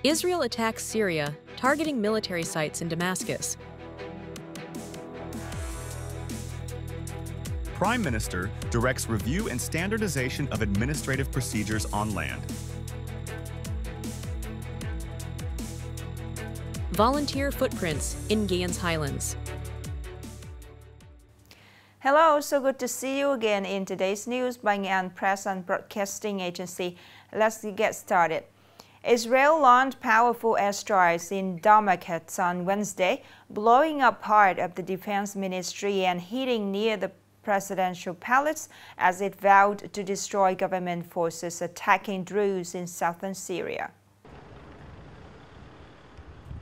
Israel attacks Syria, targeting military sites in Damascus. Prime Minister directs review and standardization of administrative procedures on land. Volunteer footprints in Guyana's highlands. Hello, so good to see you again in today's news by Nghệ An Press and Broadcasting Agency. Let's get started. Israel launched powerful airstrikes in Damascus on Wednesday, blowing up part of the defense ministry and hitting near the presidential palace as it vowed to destroy government forces attacking Druze in southern Syria.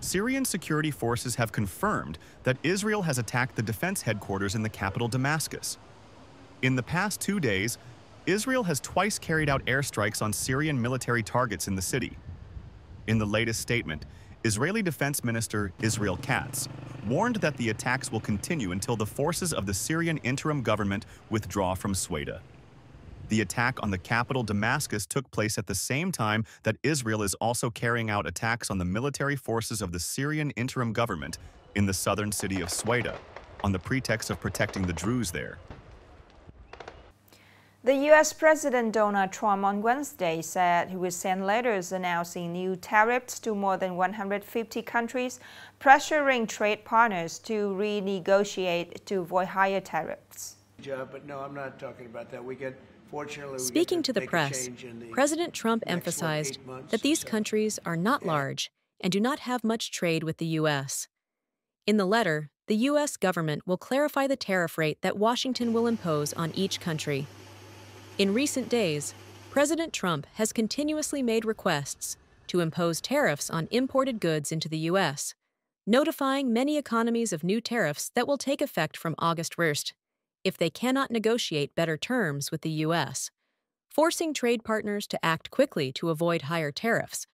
Syrian security forces have confirmed that Israel has attacked the defense headquarters in the capital Damascus. In the past 2 days, Israel has twice carried out airstrikes on Syrian military targets in the city. In the latest statement, Israeli Defense Minister Israel Katz warned that the attacks will continue until the forces of the Syrian interim government withdraw from Sweda. The attack on the capital Damascus took place at the same time that Israel is also carrying out attacks on the military forces of the Syrian interim government in the southern city of Sweda, on the pretext of protecting the Druze there. The U.S. President Donald Trump on Wednesday said he would send letters announcing new tariffs to more than 150 countries, pressuring trade partners to renegotiate to avoid higher tariffs. But no, I'm not talking about that. Speaking to the press, President Trump emphasized that these countries are not large and do not have much trade with the U.S. In the letter, the U.S. government will clarify the tariff rate that Washington will impose on each country. In recent days, President Trump has continuously made requests to impose tariffs on imported goods into the U.S., notifying many economies of new tariffs that will take effect from August 1st if they cannot negotiate better terms with the U.S., forcing trade partners to act quickly to avoid higher tariffs.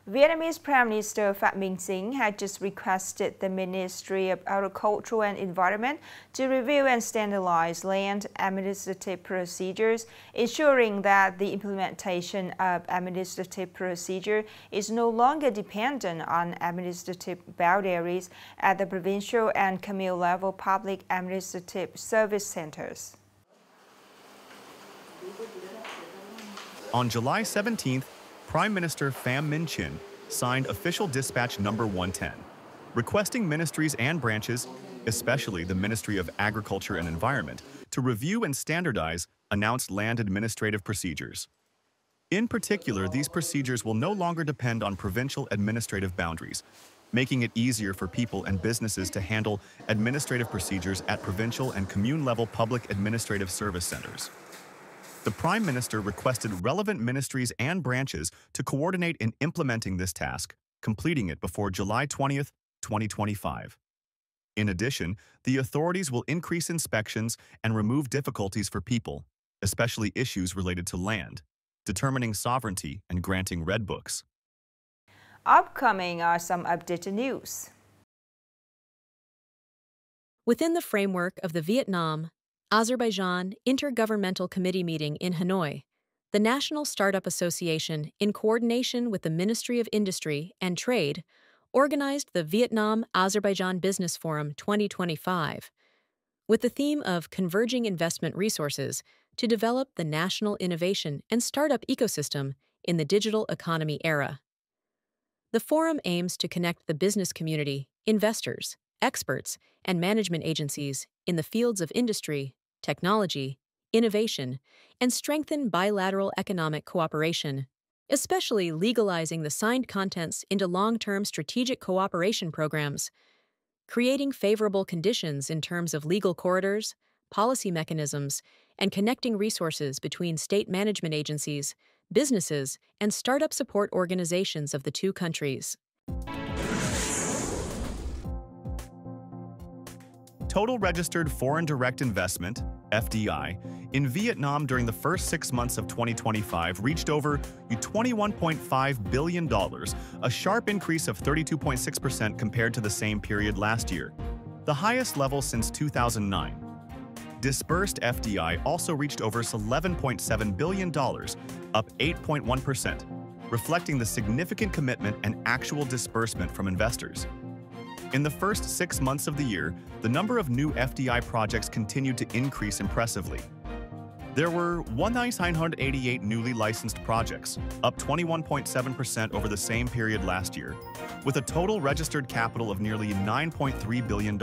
Vietnamese Prime Minister Phạm Minh Chính had just requested the Ministry of Agriculture and Environment to review and standardize land administrative procedures, ensuring that the implementation of administrative procedure is no longer dependent on administrative boundaries at the provincial and communal level public administrative service centers. On July 17th, Prime Minister Pham Minh Chinh signed Official Dispatch No. 110, requesting ministries and branches, especially the Ministry of Agriculture and Environment, to review and standardize announced land administrative procedures. In particular, these procedures will no longer depend on provincial administrative boundaries, making it easier for people and businesses to handle administrative procedures at provincial and commune-level public administrative service centers. The Prime Minister requested relevant ministries and branches to coordinate in implementing this task, completing it before July 20th, 2025. In addition, the authorities will increase inspections and remove difficulties for people, especially issues related to land, determining sovereignty and granting red books. Upcoming are some updated news. Within the framework of the Vietnam-Azerbaijan Intergovernmental Committee meeting in Hanoi, the National Startup Association, in coordination with the Ministry of Industry and Trade, organized the Vietnam-Azerbaijan Business Forum 2025, with the theme of Converging Investment Resources to develop the national innovation and startup ecosystem in the digital economy era. The forum aims to connect the business community, investors, experts, and management agencies in the fields of industry, technology, innovation, and strengthen bilateral economic cooperation, especially legalizing the signed contents into long-term strategic cooperation programs, creating favorable conditions in terms of legal corridors, policy mechanisms, and connecting resources between state management agencies, businesses, and startup support organizations of the two countries. Total registered foreign direct investment, FDI, in Vietnam during the first 6 months of 2025 reached over $21.5 billion, a sharp increase of 32.6% compared to the same period last year, the highest level since 2009. Disbursed FDI also reached over $11.7 billion, up 8.1%, reflecting the significant commitment and actual disbursement from investors. In the first 6 months of the year, the number of new FDI projects continued to increase impressively. There were 1,988 newly licensed projects, up 21.7% over the same period last year, with a total registered capital of nearly $9.3 billion.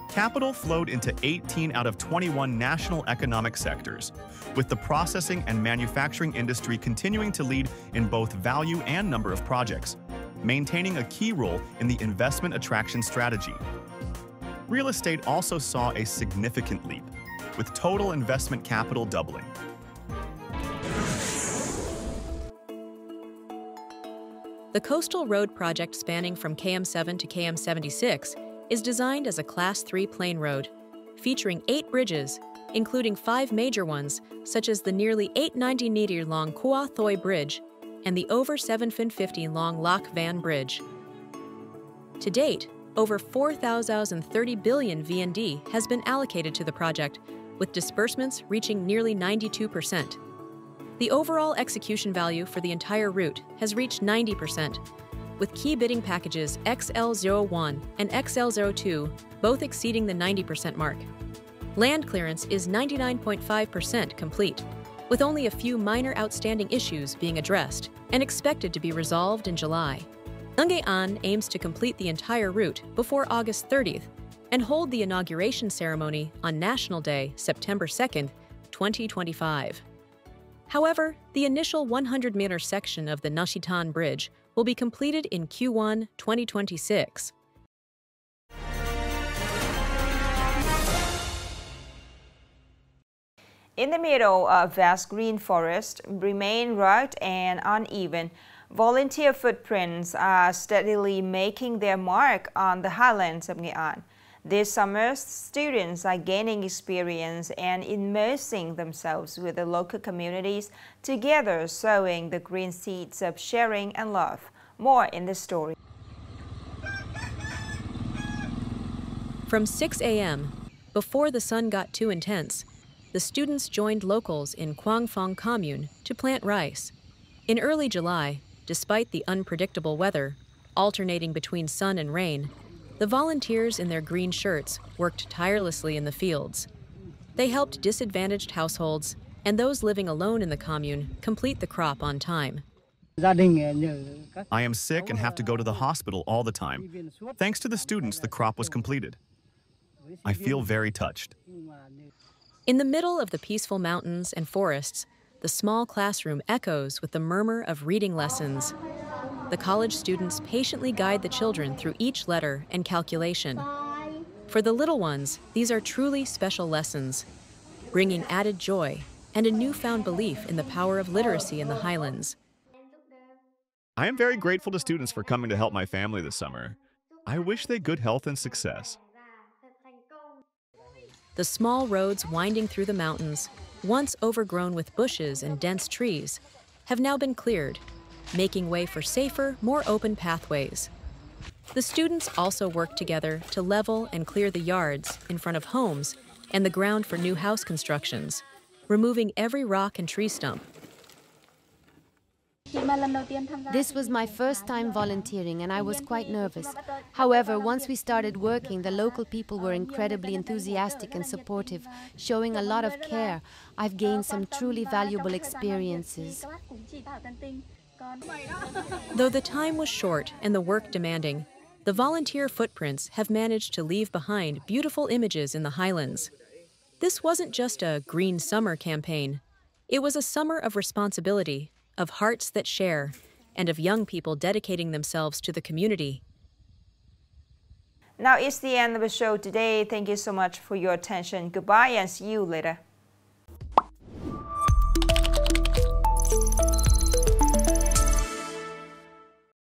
Capital flowed into 18 out of 21 national economic sectors, with the processing and manufacturing industry continuing to lead in both value and number of projects, maintaining a key role in the investment attraction strategy. Real estate also saw a significant leap, with total investment capital doubling. The coastal road project spanning from KM7 to KM76 is designed as a Class 3 plain road, featuring 8 bridges, including 5 major ones, such as the nearly 890-meter-long Kua Thoi Bridge and the over 750-long Loc Van Bridge. To date, over 4,030 billion VND has been allocated to the project, with disbursements reaching nearly 92%. The overall execution value for the entire route has reached 90%, with key bidding packages XL01 and XL02 both exceeding the 90% mark. Land clearance is 99.5% complete, with only a few minor outstanding issues being addressed and expected to be resolved in July. Nghệ An aims to complete the entire route before August 30th and hold the inauguration ceremony on National Day, September 2nd, 2025. However, the initial 100-meter section of the Nashitan Bridge will be completed in Q1 2026. In the middle of vast green forest, remain rugged and uneven, volunteer footprints are steadily making their mark on the highlands of Nghệ An. This summer, students are gaining experience and immersing themselves with the local communities, together sowing the green seeds of sharing and love. More in this story. From 6 a.m., before the sun got too intense, the students joined locals in Quang Phong Commune to plant rice. In early July, despite the unpredictable weather, alternating between sun and rain, the volunteers in their green shirts worked tirelessly in the fields. They helped disadvantaged households and those living alone in the commune complete the crop on time. I am sick and have to go to the hospital all the time. Thanks to the students, the crop was completed. I feel very touched. In the middle of the peaceful mountains and forests, the small classroom echoes with the murmur of reading lessons. The college students patiently guide the children through each letter and calculation. For the little ones, these are truly special lessons, bringing added joy and a newfound belief in the power of literacy in the highlands. I am very grateful to students for coming to help my family this summer. I wish they good health and success. The small roads winding through the mountains, once overgrown with bushes and dense trees, have now been cleared, making way for safer, more open pathways. The students also work together to level and clear the yards in front of homes and the ground for new house constructions, removing every rock and tree stump. This was my first time volunteering and I was quite nervous. However, once we started working, the local people were incredibly enthusiastic and supportive, showing a lot of care. I've gained some truly valuable experiences. Though the time was short and the work demanding, the volunteer footprints have managed to leave behind beautiful images in the highlands. This wasn't just a green summer campaign. It was a summer of responsibility, of hearts that share, and of young people dedicating themselves to the community. Now it's the end of the show today. Thank you so much for your attention. Goodbye and see you later.